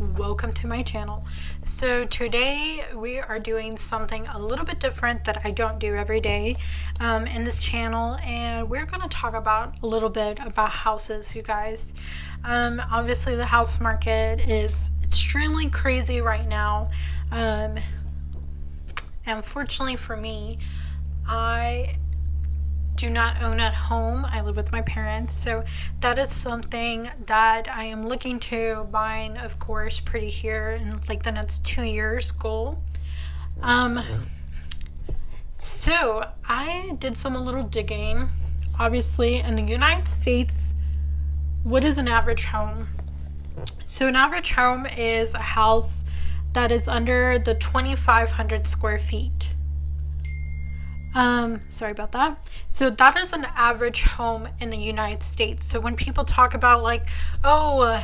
welcome to my channel. So today we are doing something a little bit different that I don't do every day in this channel, and we're going to talk about a little bit about houses, you guys. Obviously the house market is extremely crazy right now. Unfortunately for me, I do not own at home. I live with my parents, so that is something that I am looking to buying, of course, pretty here in like the next 2 years goal. So I did a little digging. Obviously, in the United States, what is an average home? So an average home is a house that is under the 2,500 square feet. Sorry about that. So that is an average home in the United States. So when people talk about like, the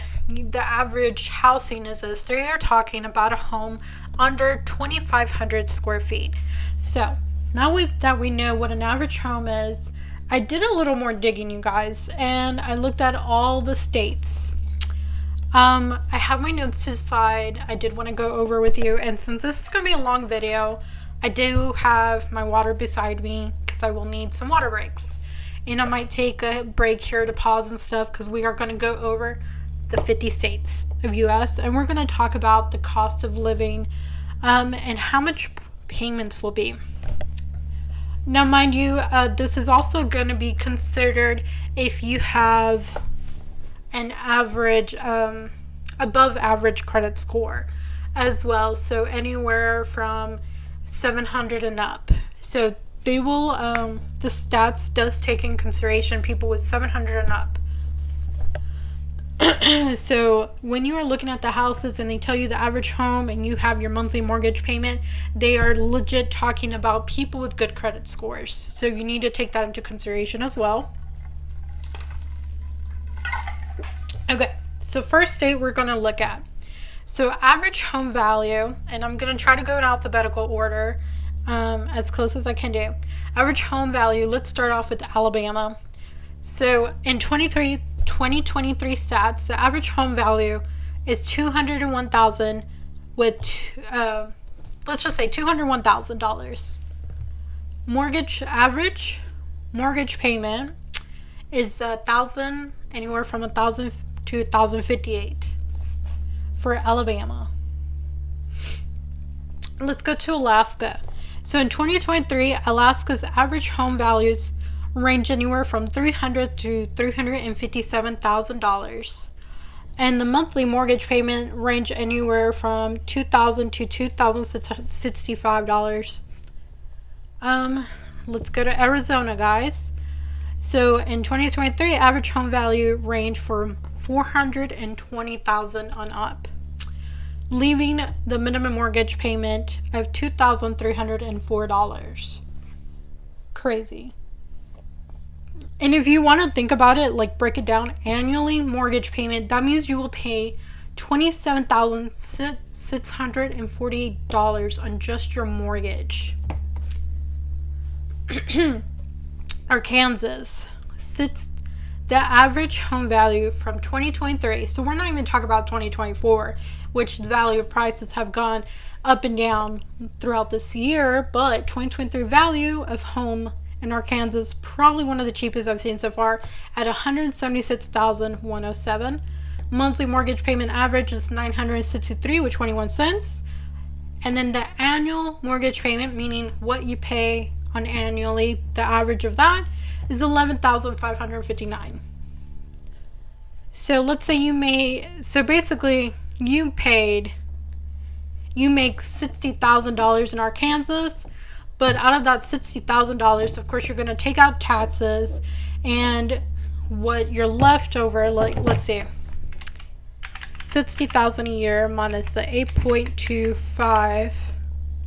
average housing is this, they are talking about a home under 2,500 square feet. So now that we know what an average home is, I did a little more digging, you guys, and I looked at all the states. I have my notes to the side. I did want to go over with you, and since this is going to be a long video, I do have my water beside me because I will need some water breaks. And I might take a break here to pause and stuff because we are going to go over the 50 states of US, and we're going to talk about the cost of living and how much payments will be. Now, mind you, this is also going to be considered if you have an average, above average credit score as well. So anywhere from 700 and up. So they will, the stats does take in consideration people with 700 and up. So when you are looking at the houses and they tell you the average home and you have your monthly mortgage payment, they are legit talking about people with good credit scores. So you need to take that into consideration as well. Okay, so first state we're going to look at. So average home value, and I'm going to try to go in alphabetical order as close as I can do. Average home value, let's start off with Alabama. So in 2023 stats, the average home value is $201,000 with, let's just say $201,000. Average mortgage payment is $1,000, anywhere from $1,000 to $1,058. For Alabama. Let's go to Alaska. So in 2023, Alaska's average home values range anywhere from $300,000 to $357,000, and the monthly mortgage payment range anywhere from $2,000 to $2,065. Let's go to Arizona, guys. So in 2023, average home value range from $420,000 on up, leaving the minimum mortgage payment of $2,304. Crazy. And if you want to think about it, like break it down annually, mortgage payment, that means you will pay $27,648 on just your mortgage. Arkansas sits the average home value from 2023, so we're not even talking about 2024, which the value of prices have gone up and down throughout this year, but 2023 value of home in Arkansas is probably one of the cheapest I've seen so far at $176,107. Monthly mortgage payment average is $963 with 21 cents. And then the annual mortgage payment, meaning what you pay on annually, the average of that is $11,559. So let's say you make $60,000 in Arkansas, but out of that $60,000, of course, you're going to take out taxes, and what you're left over, like let's see, $60,000 a year minus the 8.25.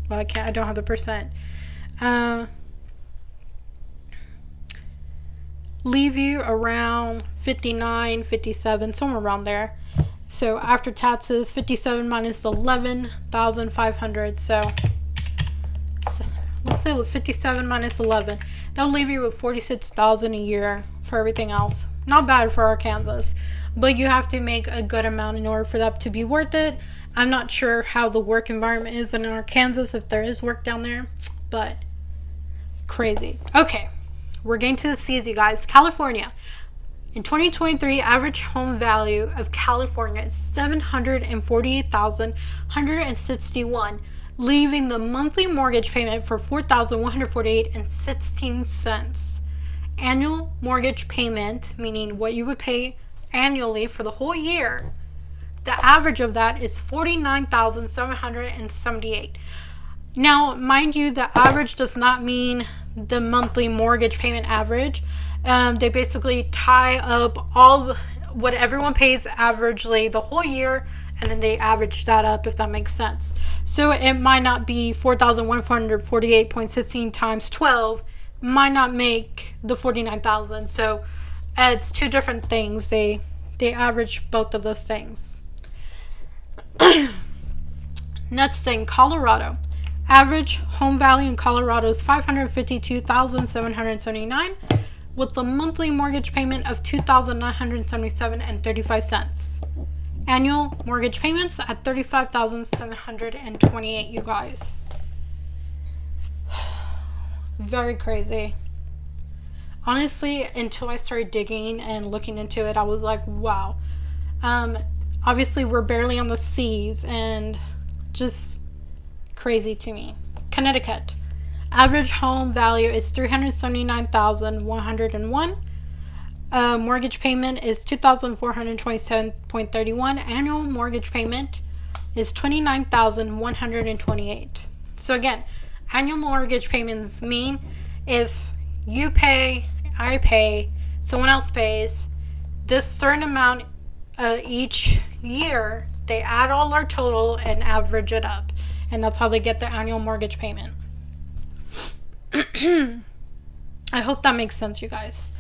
Well, I don't have the percent. Leave you around 59, 57, somewhere around there. So after taxes, 57 minus 11,500. So let's say 57 minus 11. That'll leave you with 46,000 a year for everything else. Not bad for Arkansas. but you have to make a good amount in order for that to be worth it. I'm not sure how the work environment is in Arkansas, if there is work down there, but crazy. Okay, we're getting to the C's, you guys. California. In 2023, average home value of California is $748,161, leaving the monthly mortgage payment for $4,148.16. Annual mortgage payment, meaning what you would pay annually for the whole year, the average of that is $49,778. Now, mind you, the average does not mean the monthly mortgage payment average. They basically tie up all what everyone pays averagely the whole year, and then they average that up, if that makes sense. So it might not be 4,148.16 times 12, might not make the 49,000. So it's two different things. They average both of those things. Next thing, Colorado. Average home value in Colorado is $552,779, with a monthly mortgage payment of $2,977.35. Annual mortgage payments at $35,728, you guys. Very crazy. Honestly, until I started digging and looking into it, I was like, wow. Obviously, we're barely on the C's, and just crazy to me. Connecticut. Average home value is $379,101. Mortgage payment is $2,427.31. Annual mortgage payment is $29,128. So again, annual mortgage payments mean if you pay, I pay, someone else pays, this certain amount each year, they add all our total and average it up. And that's how they get the annual mortgage payment. I hope that makes sense, you guys.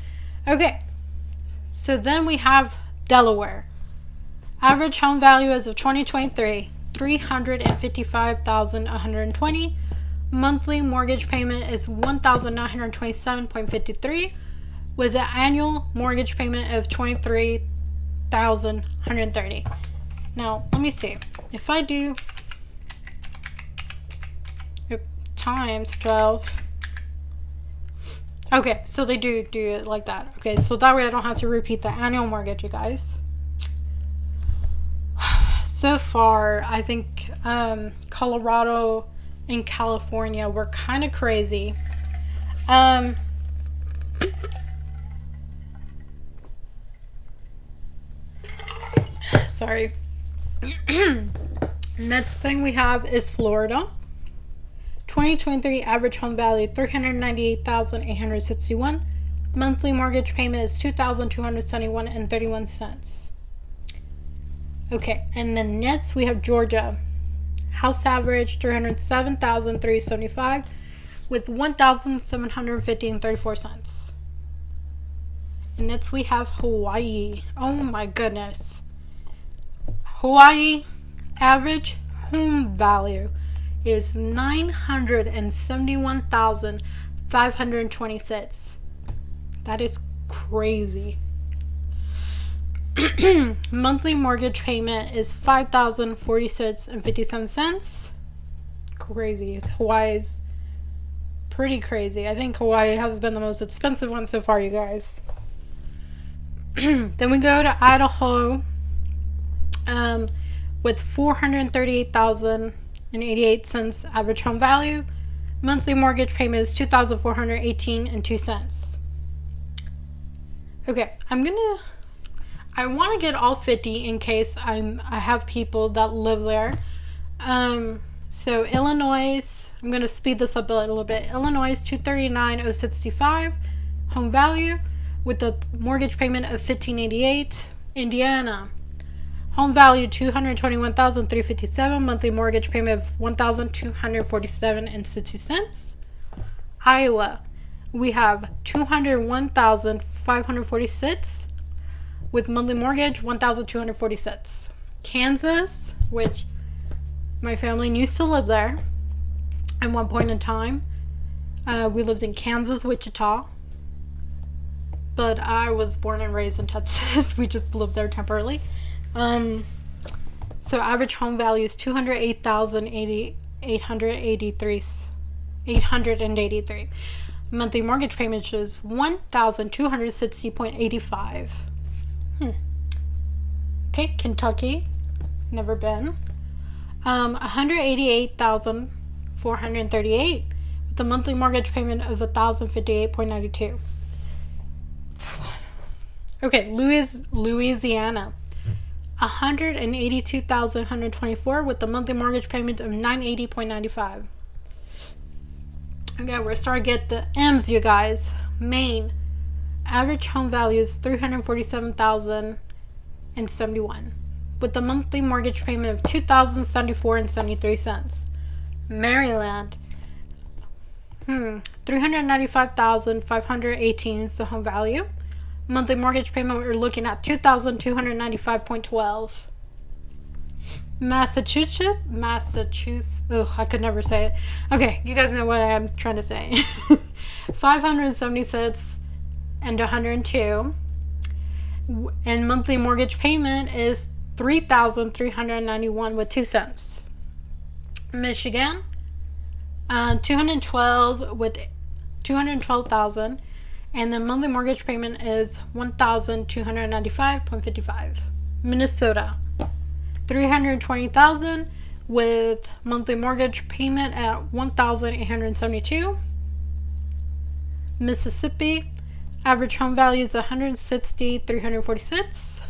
Okay, so then we have Delaware. Average home value as of 2023, $355,120. Monthly mortgage payment is $1,927.53, with an annual mortgage payment of $23,130. Now, let me see. If I do times 12. Okay, so they do it like that. Okay, so that way I don't have to repeat the annual mortgage, you guys. So far, I think Colorado and California were kind of crazy. Sorry. Next thing we have is Florida. 2023 average home value $398,861. Monthly mortgage payment is $2,271.31. Okay, and then next we have Georgia. House average $307,375 with $1,750.34. And next we have Hawaii. Oh my goodness. Hawaii average home value is $971,526. That is crazy. Monthly mortgage payment is $5,046.57. Crazy. Hawaii's pretty crazy. I think Hawaii has been the most expensive one so far, you guys. Then we go to Idaho with $438,088 average home value. Monthly mortgage payment is $2,418.02. Okay, I want to get all 50 in case I have people that live there. So Illinois, I'm going to speed this up a little bit. Illinois, $239,065 home value with a mortgage payment of $1,588. Indiana, home value $221,357, monthly mortgage payment of $1,247.60. Iowa, we have $201,546 with monthly mortgage $1,246. Kansas, which my family used to live there at one point in time. We lived in Kansas, Wichita. but I was born and raised in Texas. We just lived there temporarily. So average home value is $208,883. Monthly mortgage payment is $1,260.85. Okay, Kentucky, never been. $188,438 with a monthly mortgage payment of $1,058.92. Okay, Louisiana, $182,124 with a monthly mortgage payment of $980.95. Okay, we're starting to get the M's, you guys. Maine, average home value is $347,071 with a monthly mortgage payment of $2,074.73. Maryland, $395,518 is the home value. Monthly mortgage payment, we're looking at $2,295.12. Massachusetts, I could never say it. Okay, you guys know what I'm trying to say. 576 and 102. And monthly mortgage payment is $3,391 with 2 cents. Michigan, 212 with 212,000, and the monthly mortgage payment is $1,295.55. Minnesota, 320,000 with monthly mortgage payment at $1,872. Mississippi, average home value is $160,346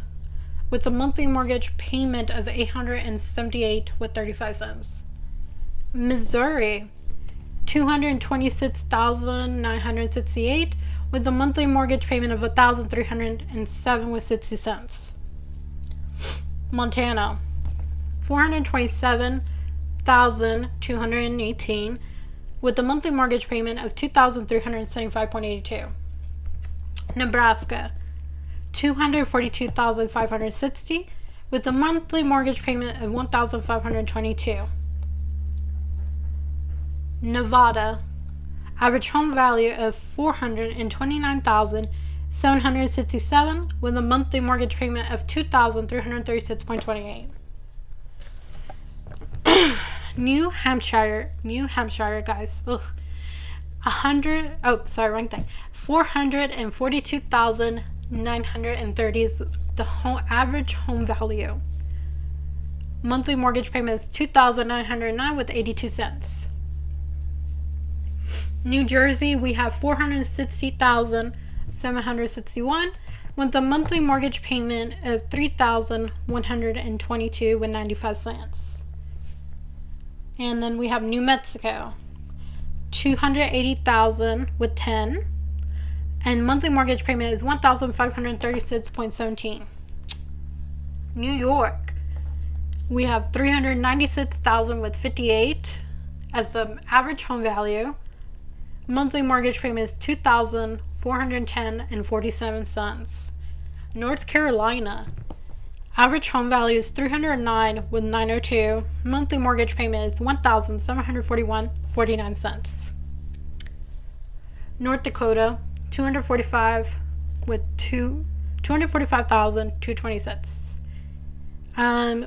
with a monthly mortgage payment of $878 with 35 cents. Missouri, $226,968 with a monthly mortgage payment of $1,307 with 60 cents. Montana, $427,218 with a monthly mortgage payment of $2,375.82. Nebraska, $242,560 with a monthly mortgage payment of $1,522. Nevada, average home value of $429,767 with a monthly mortgage payment of $2,336.28. New Hampshire, guys. Wrong thing. 442,930 is the average home value. Monthly mortgage payment is $2,909 with 82 cents. New Jersey, we have 460,761 with a monthly mortgage payment of $3,122 with 95 cents. And then we have New Mexico, 280,000 with 10, and monthly mortgage payment is $1,536.17. New York, we have 396,000 with 58 as the average home value. Monthly mortgage payment is $2,410 and 47 cents. North Carolina, average home value is $309 with 902. Monthly mortgage payment is $1,741.49 cents. North Dakota, 245 with 245,226.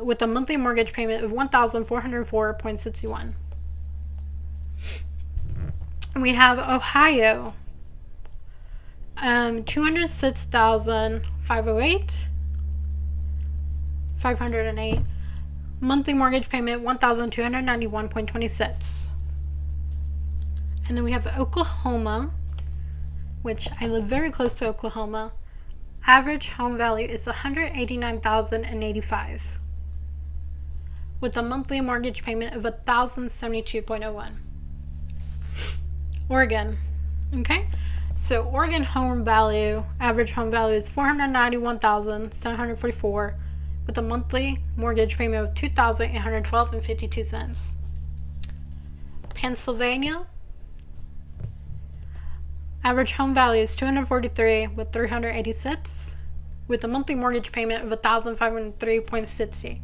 With a monthly mortgage payment of $1,404.61. We have Ohio, 206,508. Monthly mortgage payment $1,291.26. And then we have Oklahoma, which I live very close to Oklahoma. Average home value is $189,085 with a monthly mortgage payment of $1,072.01. Oregon. Okay, so Oregon home value, average home value is $491,744 with a monthly mortgage payment of $2,812.52. Pennsylvania, average home value is $243 with 386 with a monthly mortgage payment of $1,503.60.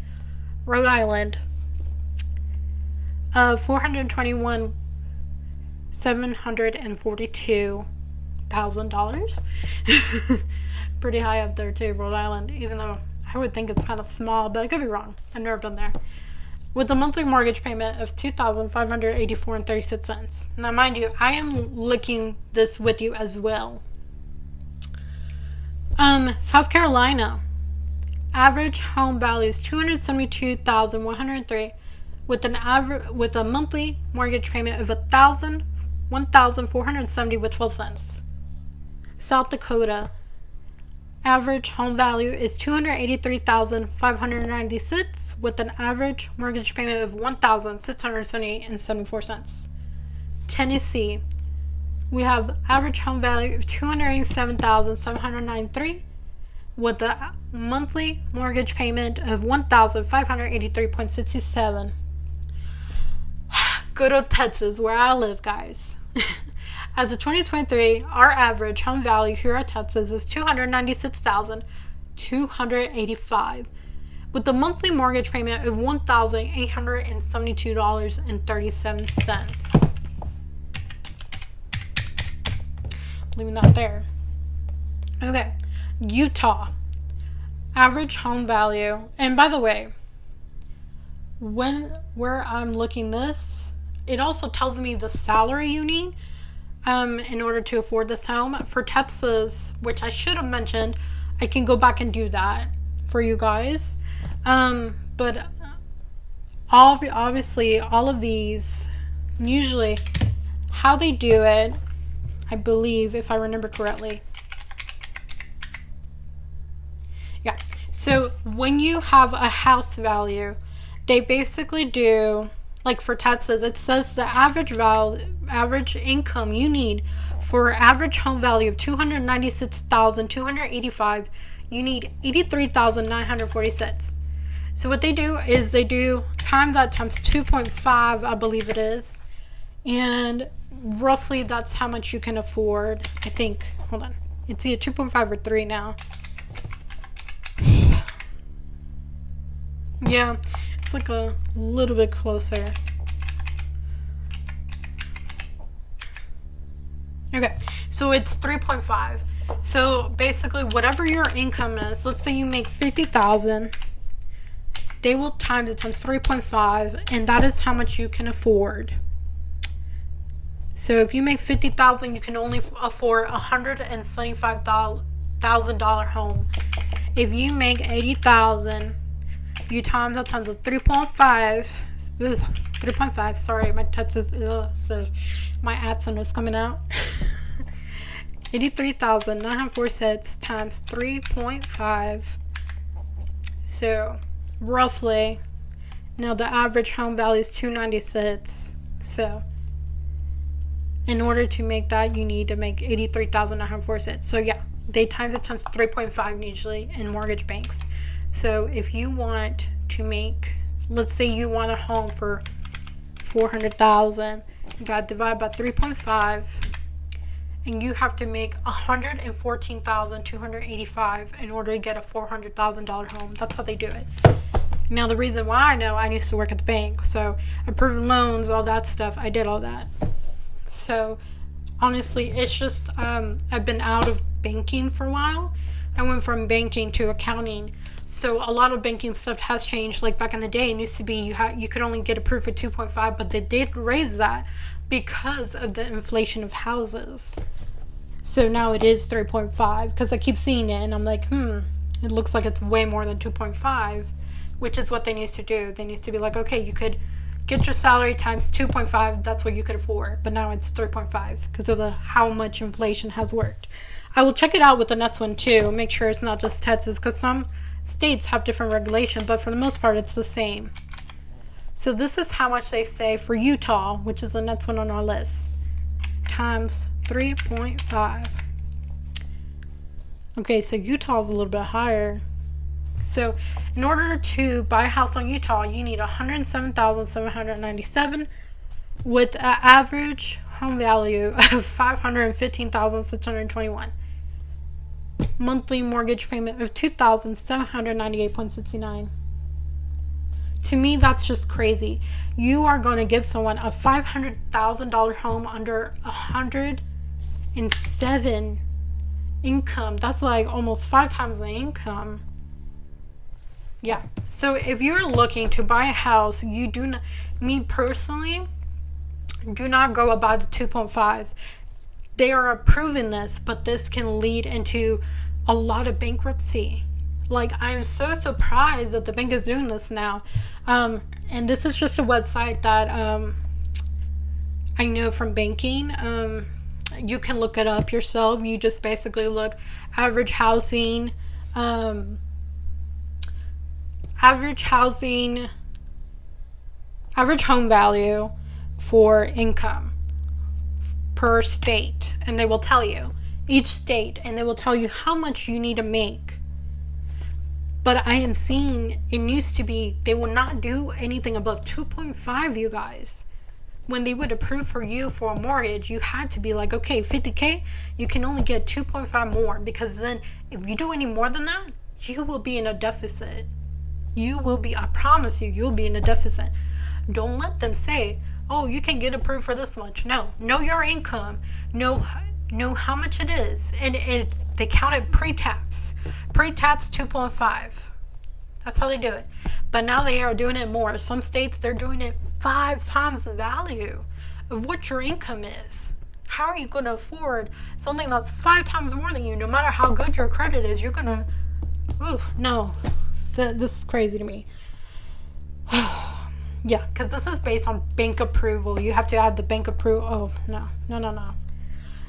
Rhode Island, 421,742 $100,000. Pretty high up there too, Rhode Island, even though I would think it's kind of small, but I could be wrong. I've never been there. With a monthly mortgage payment of $2,584.36. Now, mind you, I am looking this with you as well. South Carolina, average home value is $272,103, with a monthly mortgage payment of $1,470 with 12 cents. South Dakota, average home value is $283,596, with an average mortgage payment of $1,678.74. Tennessee, we have average home value of $287,793, with a monthly mortgage payment of $1,583.67. Good old Texas, where I live, guys. As of 2023, our average home value here at Texas is $296,285, with a monthly mortgage payment of $1,872.37. Leaving that there. Okay, Utah, average home value. And by the way, where I'm looking this, it also tells me the salary you need in order to afford this home. For Texas, which I should have mentioned, I can go back and do that for you guys. But obviously, all of these, usually how they do it, I believe, if I remember correctly. Yeah. So when you have a house value, they basically do, like for Texas, it says the average income you need for average home value of $296,285, you need $83,946. So what they do is they do times that times 2.5, I believe it is, and roughly that's how much you can afford. I think, hold on, it's either 2.5 or 3 now. Yeah, it's like a little bit closer. Okay, so it's 3.5. So basically, whatever your income is, let's say you make $50,000, they will times it times 3.5, and that is how much you can afford. So if you make $50,000, you can only afford $175,000 home. If you make $80,000, you times that times 3.5. 3.5. Sorry, my Texas. So my accent is coming out. 83,946 times 3.5. So roughly, now the average home value is $296. So in order to make that, you need to make 83,946. So yeah, they times it times 3.5 usually in mortgage banks. So if you want to make, let's say you want a home for $400,000, you got to divide by 3.5, and you have to make $114,285 in order to get a $400,000 home. That's how they do it. Now the reason why I know, I used to work at the bank, so approving loans, all that stuff, I did all that. So honestly, it's just I've been out of banking for a while. I went from banking to accounting. So a lot of banking stuff has changed. Like back in the day, it used to be you could only get approved for 2.5, but they did raise that because of the inflation of houses. So now it is 3.5 because I keep seeing it and I'm like, it looks like it's way more than 2.5, which is what they need to do. They need to be like, okay, you could get your salary times 2.5, that's what you could afford. But now it's 3.5 because of how much inflation has worked. I will check it out with the next one too. Make sure it's not just Texas, because some states have different regulation, but for the most part it's the same. So this is how much they say for Utah, which is the next one on our list, times 3.5. Okay, so Utah is a little bit higher. So in order to buy a house on Utah, you need $107,797 with an average home value of $515,621. Monthly mortgage payment of $2,798.69. To me, that's just crazy. You are going to give someone a $500,000 home under and 7 income. That's like almost 5 times the income. Yeah. So if you're looking to buy a house, you do not, me personally, do not go about the 2.5. They are approving this, but this can lead into a lot of bankruptcy. Like, I'm so surprised that the bank is doing this now. And this is just a website that I know from banking. You can look it up yourself. You just basically look average housing, average home value for income per state, and they will tell you each state, and they will tell you how much you need to make. But I am seeing it used to be they will not do anything above 2.5, you guys. When they would approve for you for a mortgage, you had to be like, okay, 50K, you can only get 2.5 more, because then if you do any more than that, you will be in a deficit. You will be, I promise you, you'll be in a deficit. Don't let them say, oh, you can get approved for this much. No, know your income, know how much it is, and they count it pre-tax 2.5. That's how they do it. But now they are doing it more. Some states, they're doing it 5 times the value of what your income is. How are you going to afford something that's 5 times more than you? No matter how good your credit is, you're going to, no, this is crazy to me. Yeah, because this is based on bank approval. You have to add the bank approval. Oh, no.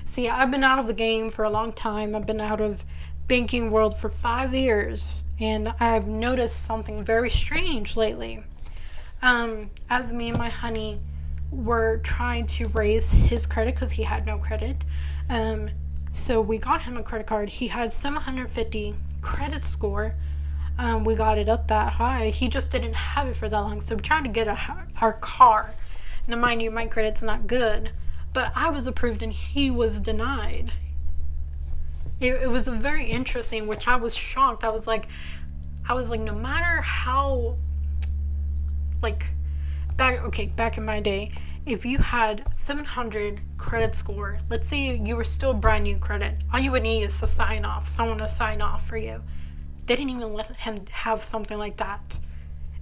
See, I've been out of the game for a long time. I've been out of banking world for 5 years, and I've noticed something very strange lately. As me and my honey were trying to raise his credit because he had no credit, so we got him a credit card. He had 750 credit score. We got it up that high. He just didn't have it for that long, so we tried to get our car. Now, mind you, my credit's not good, but I was approved and he was denied. It was very interesting, which I was shocked. I was like, no matter how, like, back in my day, if you had 700 credit score, let's say you were still brand new credit, all you would need is someone to sign off for you. They didn't even let him have something like that.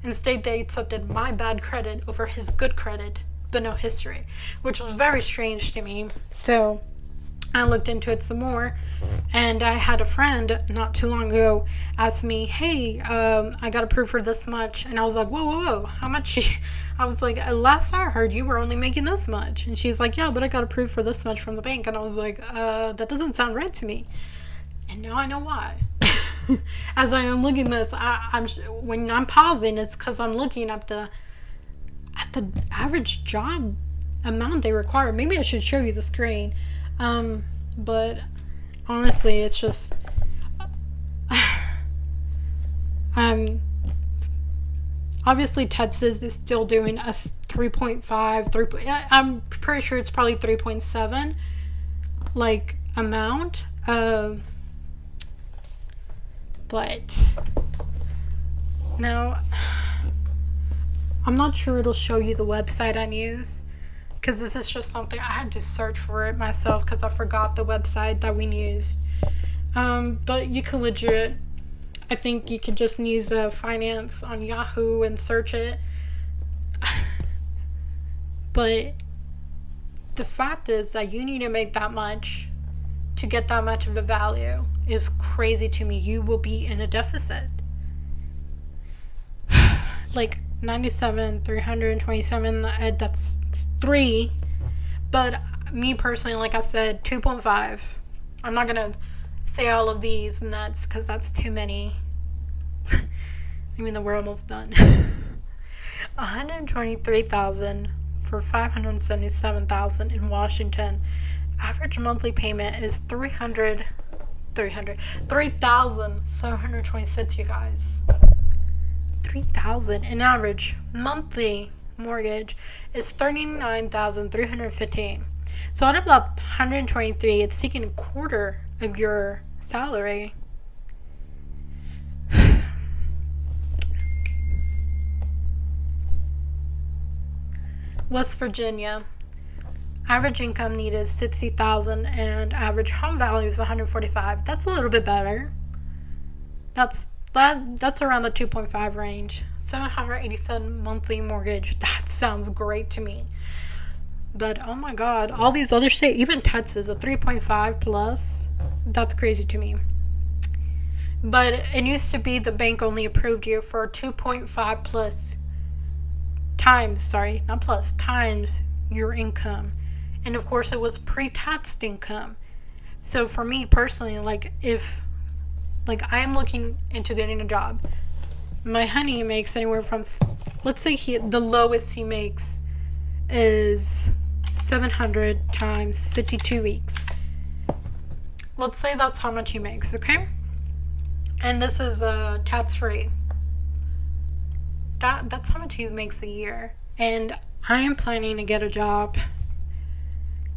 Instead, they accepted my bad credit over his good credit, but no history, which was very strange to me. So I looked into it some more, and I had a friend not too long ago ask me, hey, I got approved for this much. And I was like, whoa, how much? I was like, last I heard you were only making this much. And she's like, yeah, but I got approved for this much from the bank. And I was like, that doesn't sound right to me. And now I know why. As I am looking at this, when I'm pausing, it's because I'm looking at the average job amount they require. Maybe I should show you the screen. But honestly, it's just obviously Texas is still doing a 3.5, I'm pretty sure it's probably 3.7 like amount. But now I'm not sure it'll show you the website I use, because this is just something I had to search for it myself because I forgot the website that we used. But you can legit, I think you could just use finance on Yahoo and search it. But the fact is that you need to make that much to get that much of a value is crazy to me. You will be in a deficit. Like 97, 327, that's 3. But me personally, like I said, 2.5. I'm not gonna say all of these and that's because that's too many. I mean, we're almost done. 123,000 for 577,000 in Washington. Average monthly payment is 3,726, you guys. 3,000. An average monthly mortgage is 39,315. So out of that 123, it's taking a quarter of your salary. West Virginia, Average income need is 60,000 and average home value is 145. That's a little bit better. That's around the 2.5 range. 787 monthly mortgage. That sounds great to me. But oh my god, all these other states, even Texas, a 3.5 plus. That's crazy to me. But it used to be the bank only approved you for 2.5 plus times your income. And of course, it was pre-taxed income. So for me personally, if I am looking into getting a job, my honey makes anywhere from, let's say the lowest he makes is 700 times 52 weeks. Let's say that's how much he makes, okay? And this is tax-free. That's how much he makes a year. And I am planning to get a job.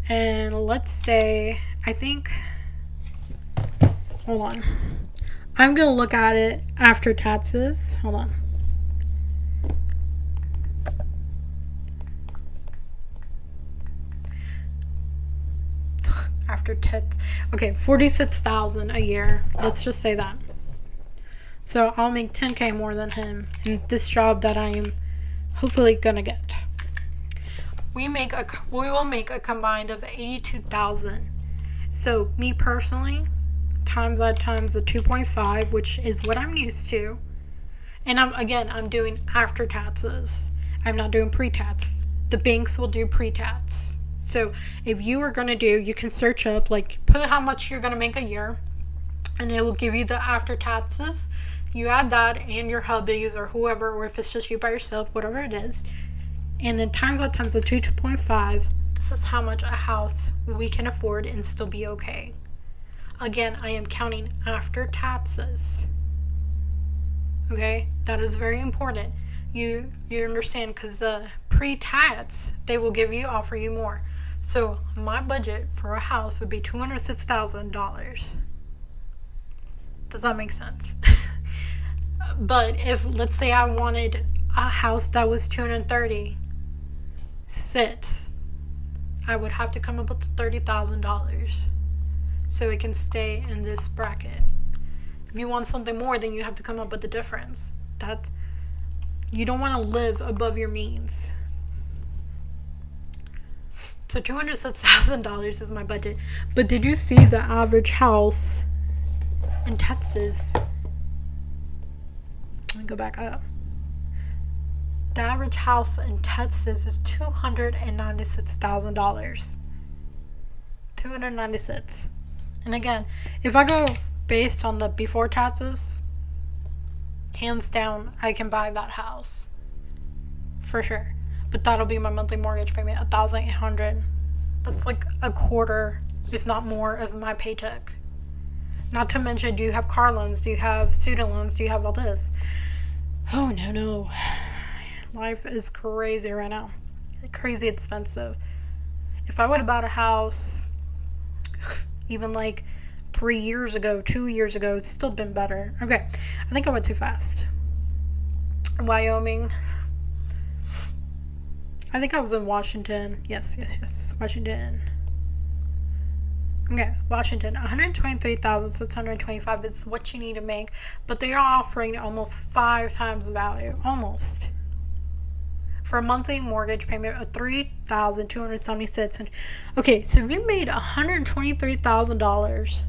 And let's say, hold on. I'm going to look at it after taxes. Hold on. After tax. Okay, 46,000 a year. Let's just say that. So I'll make 10K more than him in this job that I am hopefully going to get. We will make a combined of 82,000. So me personally, times the 2.5, which is what I'm used to. And I'm doing after taxes. I'm not doing pre-tax. The banks will do pre-tax. So if you are going to you can search up, put how much you're going to make a year, and it will give you the after taxes. You add that and your hubbies or whoever, or if it's just you by yourself, whatever it is. And then times the 2.5, this is how much a house we can afford and still be okay. Again, I am counting after taxes. Okay? That is very important. You understand, because pre-tax, they will offer you more. So my budget for a house would be $206,000. Does that make sense? But if, let's say I wanted a house that was $236,000, I would have to come up with $30,000 so it can stay in this bracket. If you want something more, then you have to come up with the difference. You don't want to live above your means. So $206,000 is my budget. But did you see the average house in Texas? Let me go back up. The average house in Texas is $296,000. $296,000. And again, if I go based on the before taxes, hands down, I can buy that house for sure. But that'll be my monthly mortgage payment, $1,800. That's like a quarter, if not more, of my paycheck. Not to mention, do you have car loans? Do you have student loans? Do you have all this? Oh, no. Life is crazy right now. Crazy expensive. If I would have bought a house even 3 years ago, 2 years ago, it's still been better. Okay, I think I went too fast. Wyoming. I think I was in Washington. Yes. Washington. Okay, Washington. $123,625 is what you need to make, but they are offering almost 5 times the value. Almost. For a monthly mortgage payment of $3,276. Okay, so if you made $123,000,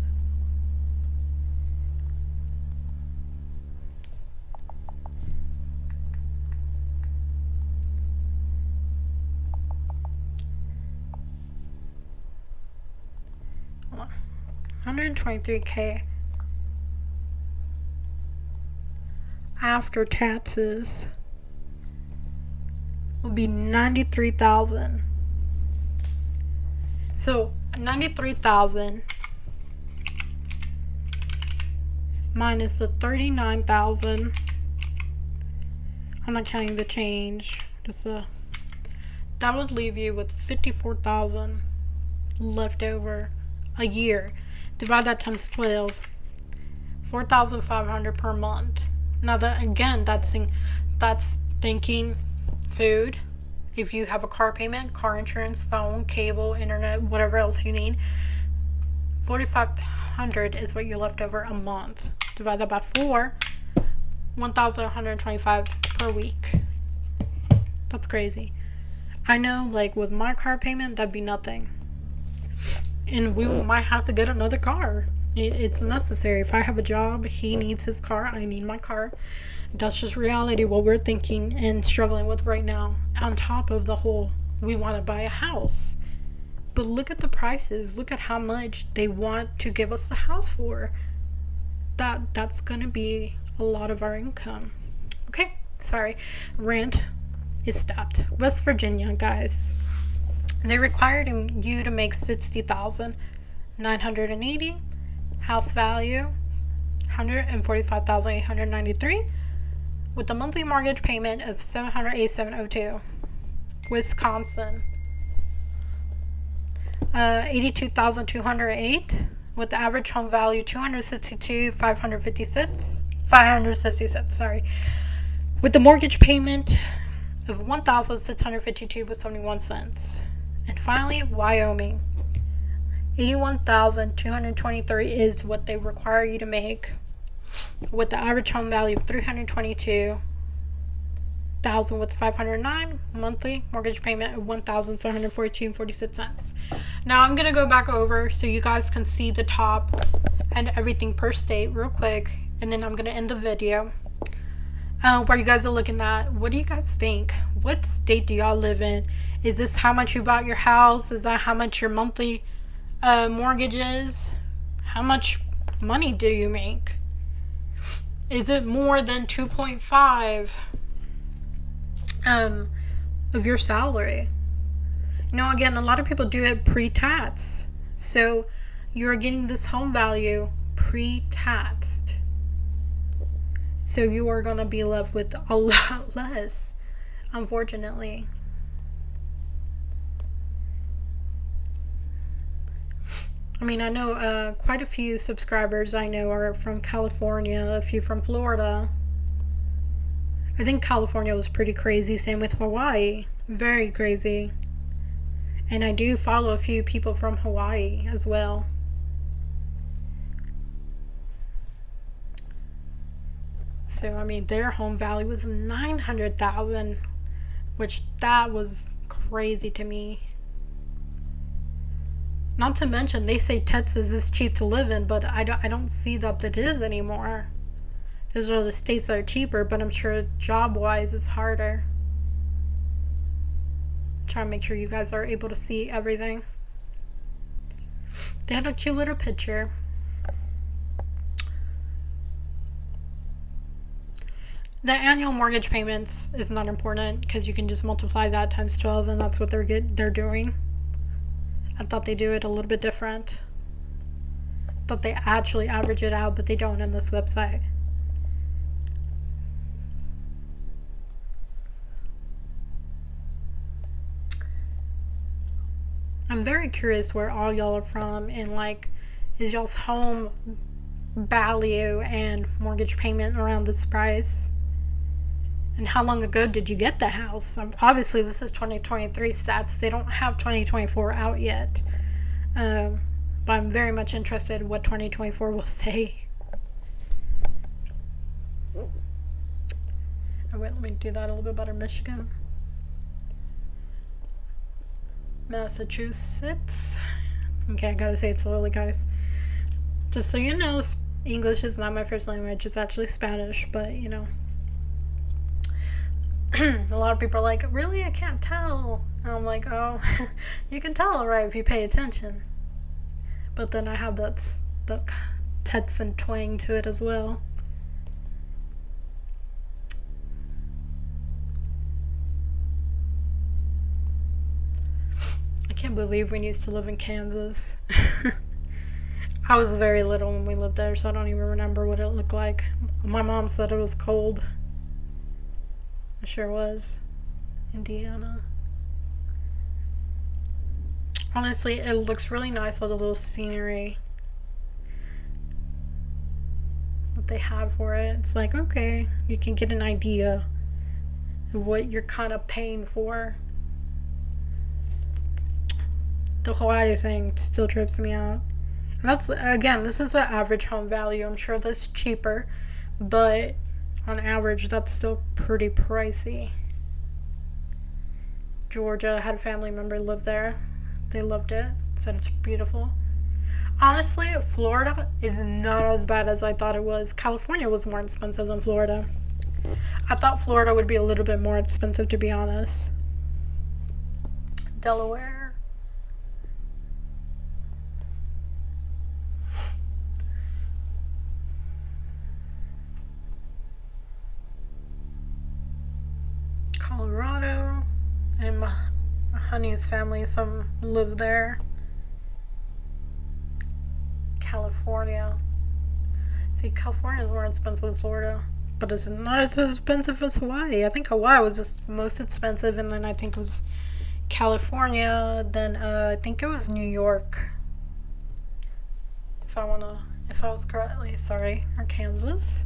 hold on, $123K after taxes will be $93,000. So $93,000 minus the $39,000. I'm not counting the change. That would leave you with $54,000 left over a year. Divide that times 12. $4,500 per month. Now that again, that's thinking food, if you have a car payment, car insurance, phone, cable, internet, whatever else you need, $4,500 is what you're left over a month. Divide that by 4, $1,125 per week. That's crazy. I know, like, with my car payment, that'd be nothing. And we might have to get another car. It's necessary. If I have a job, he needs his car, I need my car. That's just reality, what we're thinking and struggling with right now. On top of the whole, we want to buy a house. But look at the prices. Look at how much they want to give us the house for. That's going to be a lot of our income. Okay, sorry. Rant is stopped. West Virginia, guys. They required you to make $60,980. House value, $145,893. With a monthly mortgage payment of $787.02. Wisconsin, $82,208. With the average home value $566. Sorry. With the mortgage payment of $1,652.71. And finally, Wyoming, $81,223 is what they require you to make, with the average home value of $322,000 with $509 monthly mortgage payment of $1,742.46. Now I'm gonna go back over so you guys can see the top and everything per state real quick, and then I'm gonna end the video. Where you guys are looking at, what do you guys think? What state do y'all live in? Is this how much you bought your house? Is that how much your monthly mortgage is? How much money do you make? Is it more than 2.5 of your salary? You know, again, a lot of people do it pre-tax. So you're getting this home value pre-taxed. So you are going to be left with a lot less, unfortunately. I mean, I know quite a few subscribers I know are from California, a few from Florida. I think California was pretty crazy. Same with Hawaii. Very crazy. And I do follow a few people from Hawaii as well. So, I mean, their home value was $900,000, which that was crazy to me. Not to mention, they say Texas is cheap to live in, but I don't see that it is anymore. Those are the states that are cheaper, but I'm sure job-wise it's harder. Try to make sure you guys are able to see everything. They had a cute little picture. The annual mortgage payments is not important because you can just multiply that times 12, and that's what they're doing. I thought they do it a little bit different. I thought they actually average it out, but they don't on this website. I'm very curious where all y'all are from, and like, is y'all's home value and mortgage payment around this price? And how long ago did you get the house? Obviously, this is 2023 stats. They don't have 2024 out yet. But I'm very much interested in what 2024 will say. Oh, wait, let me do that a little bit better. Michigan. Massachusetts. Okay, I gotta say it slowly, guys. Just so you know, English is not my first language. It's actually Spanish, but you know. A lot of people are like, really? I can't tell. And I'm like, oh, you can tell, right, if you pay attention. But then I have the Texan twang to it as well. I can't believe we used to live in Kansas. I was very little when we lived there, so I don't even remember what it looked like. My mom said it was cold. It sure was. Indiana. Honestly, it looks really nice, all the little scenery that they have for it. It's like, okay, you can get an idea of what you're kind of paying for. The Hawaii thing still trips me out. And that's, again, this is an average home value. I'm sure that's cheaper, but on average, that's still pretty pricey. Georgia, had a family member live there. They loved it, said it's beautiful. Honestly, Florida is not as bad as I thought it was. California was more expensive than Florida. I thought Florida would be a little bit more expensive, to be honest. Delaware. Colorado. And my honey's family, some live there. California. See, California is more expensive than Florida, but it's not as expensive as Hawaii. I think Hawaii was the most expensive, and then I think it was California. Then I think it was New York. If I was correctly, sorry, or Kansas,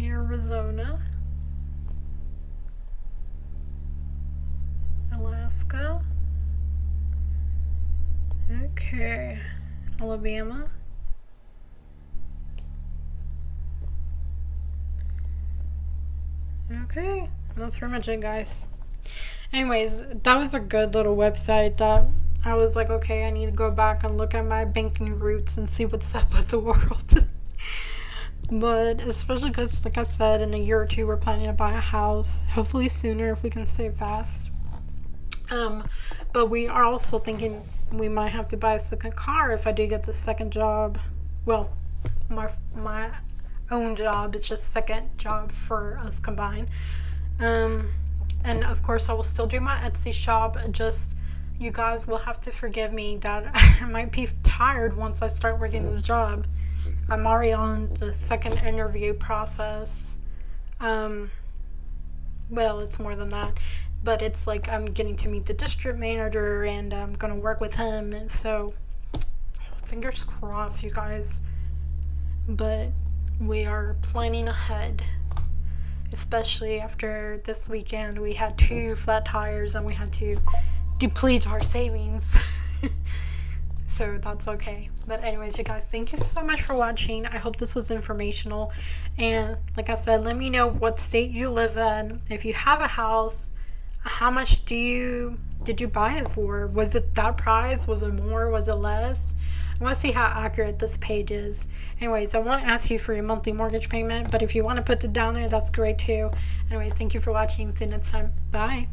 Arizona, Alaska. Okay. Alabama. Okay, that's pretty much it, guys. Anyways, that was a good little website that I was like, okay, I need to go back and look at my banking roots and see what's up with the world. But especially because, like I said, in a year or two, we're planning to buy a house. Hopefully sooner if we can save fast. But we are also thinking we might have to buy a second car if I do get the second job. Well, my own job. It's just second job for us combined. And of course I will still do my Etsy shop. Just you guys will have to forgive me that I might be tired once I start working this job. I'm already on the second interview process. Well, it's more than that. But it's like I'm getting to meet the district manager and I'm going to work with him. And so, fingers crossed, you guys. But we are planning ahead. Especially after this weekend, we had 2 flat tires and we had to deplete our savings. So that's okay. But anyways, you guys, thank you so much for watching. I hope this was informational. And like I said, let me know what state you live in. If you have a house, how much did you buy it for? Was it that price? Was it more? Was it less? I want to see how accurate this page is. Anyways, I won't ask you for your monthly mortgage payment, but if you want to put it down there, that's great too. Anyways, thank you for watching. See you next time. Bye.